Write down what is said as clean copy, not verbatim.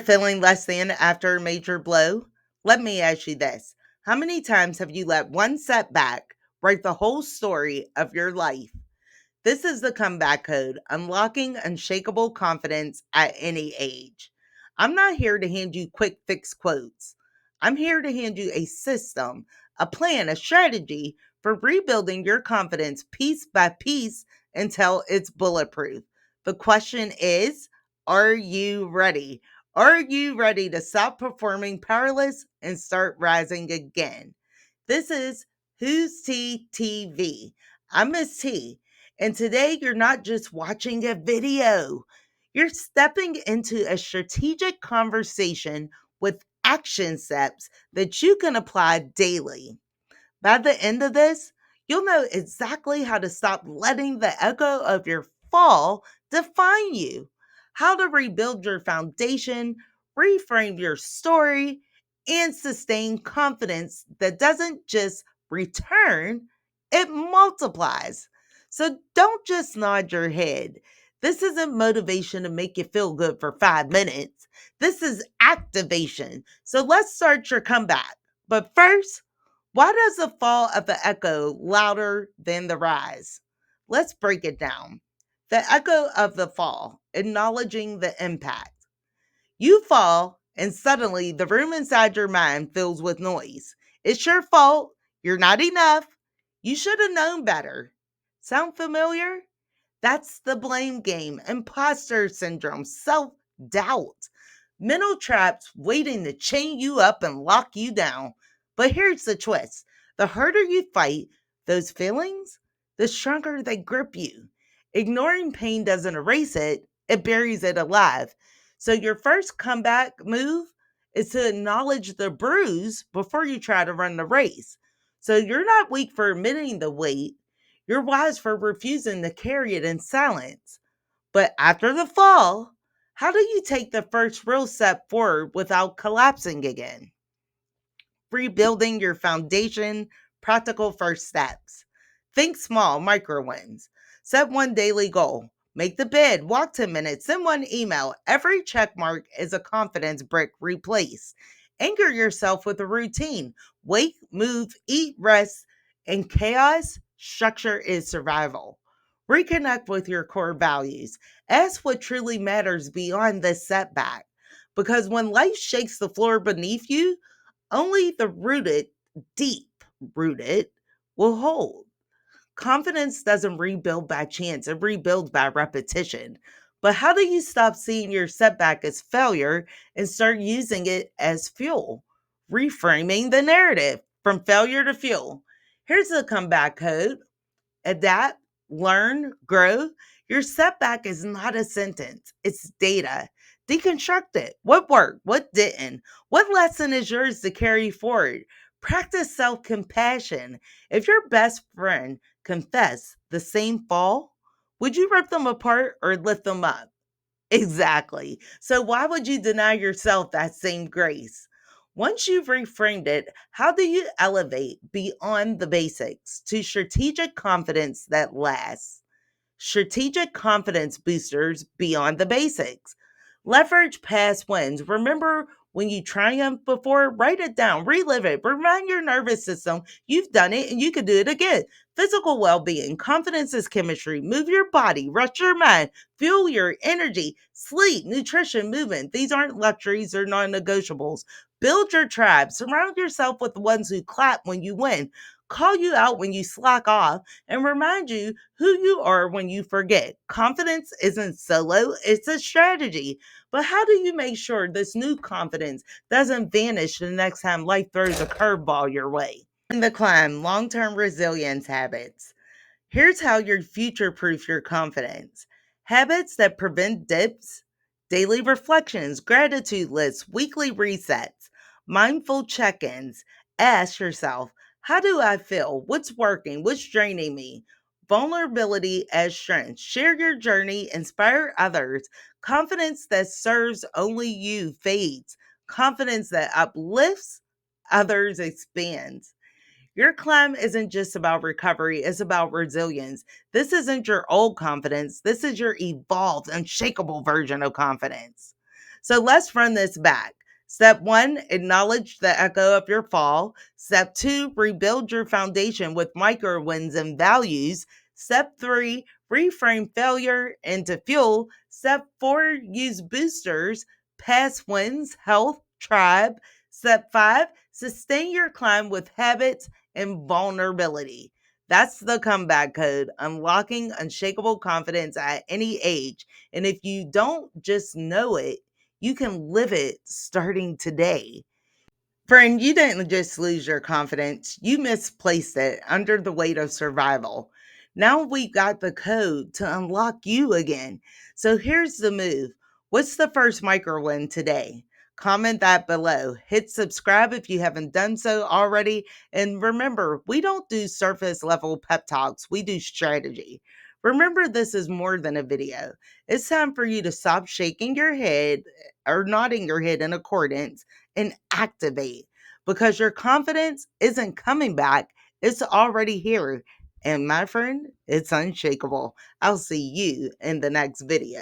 feeling less than after a major blow? Let me ask you this. How many times have you let one setback write the whole story of your life? This is the comeback code, unlocking unshakable confidence at any age. I'm not here to hand you quick fix quotes. I'm here to hand you a system, a plan, a strategy for rebuilding your confidence piece by piece until it's bulletproof. The question is, are you ready? Are you ready to stop performing powerless and start rising again? This is Who's T TV. I'm Myss T. And today you're not just watching a video, you're stepping into a strategic conversation with action steps that you can apply daily. By the end of this, you'll know exactly how to stop letting the echo of your fall define you, how to rebuild your foundation, reframe your story, and sustain confidence that doesn't just return, it multiplies. So don't just nod your head. This isn't motivation to make you feel good for 5 minutes. This is activation. So let's start your comeback. But first, why does the fall of the echo louder than the rise? Let's break it down. The echo of the fall, acknowledging the impact. You fall, and suddenly the room inside your mind fills with noise. It's your fault. You're not enough. You should have known better. Sound familiar? That's the blame game, imposter syndrome, self doubt, mental traps waiting to chain you up and lock you down. But here's the twist: the harder you fight those feelings, the stronger they grip you. Ignoring pain doesn't erase it, it buries it alive. So, your first comeback move is to acknowledge the bruise before you try to run the race. So, you're not weak for admitting the weight, you're wise for refusing to carry it in silence. But after the fall, how do you take the first real step forward without collapsing again? Rebuilding your foundation, practical first steps. Think small, micro wins. Set one daily goal. Make the bed, walk 10 minutes, send one email. Every check mark is a confidence brick replaced. Anchor yourself with a routine. Wake, move, eat, rest. In chaos, structure is survival. Reconnect with your core values. Ask what truly matters beyond this setback. Because when life shakes the floor beneath you, only the rooted, deep rooted, will hold. Confidence doesn't rebuild by chance, it rebuilds by repetition. But how do you stop seeing your setback as failure and start using it as fuel? Reframing the narrative from failure to fuel. Here's the comeback code: adapt, learn, grow. Your setback is not a sentence, it's data. Deconstruct it. What worked? What didn't? What lesson is yours to carry forward? Practice self compassion. If your best friend confessed the same fall, would you rip them apart or lift them up? Exactly. So, why would you deny yourself that same grace? Once you've reframed it, how do you elevate beyond the basics to strategic confidence that lasts? Strategic confidence boosters beyond the basics. Leverage past wins. Remember when you triumphed before? Write it down, relive it, remind your nervous system you've done it and you can do it again. Physical well being. Confidence is chemistry. Move your body, rest your mind, fuel your energy, sleep, nutrition, movement. These aren't luxuries or non negotiables. Build your tribe. Surround yourself with the ones who clap when you win, call you out when you slack off, and remind you who you are when you forget. Confidence isn't solo, it's a strategy. But how do you make sure this new confidence doesn't vanish the next time life throws a curveball your way? In the climb, long term resilience habits. Here's how you future proof your confidence: habits that prevent dips, daily reflections, gratitude lists, weekly resets, mindful check ins. Ask yourself, how do I feel? What's working? What's draining me? Vulnerability as strength. Share your journey, inspire others. Confidence that serves only you fades. Confidence that uplifts others expands. Your climb isn't just about recovery, it's about resilience. This isn't your old confidence, this is your evolved, unshakable version of confidence. So let's run this back. Step one, acknowledge the echo of your fall. Step two, rebuild your foundation with micro wins and values. Step three, reframe failure into fuel. Step four, use boosters, past wins, health, tribe. Step five, sustain your climb with habits and vulnerability. That's the comeback code, unlocking unshakable confidence at any age. And if you don't just know it, you can live it starting today. Friend, you didn't just lose your confidence, you misplaced it under the weight of survival. Now we got the code to unlock you again. So here's the move. What's the first micro win today? Comment that below. Hit subscribe if you haven't done so already. And remember, we don't do surface level pep talks, we do strategy. Remember, this is more than a video. It's time for you to stop shaking your head or nodding your head in accordance and activate, because your confidence isn't coming back, it's already here. And my friend, it's unshakable. I'll see you in the next video.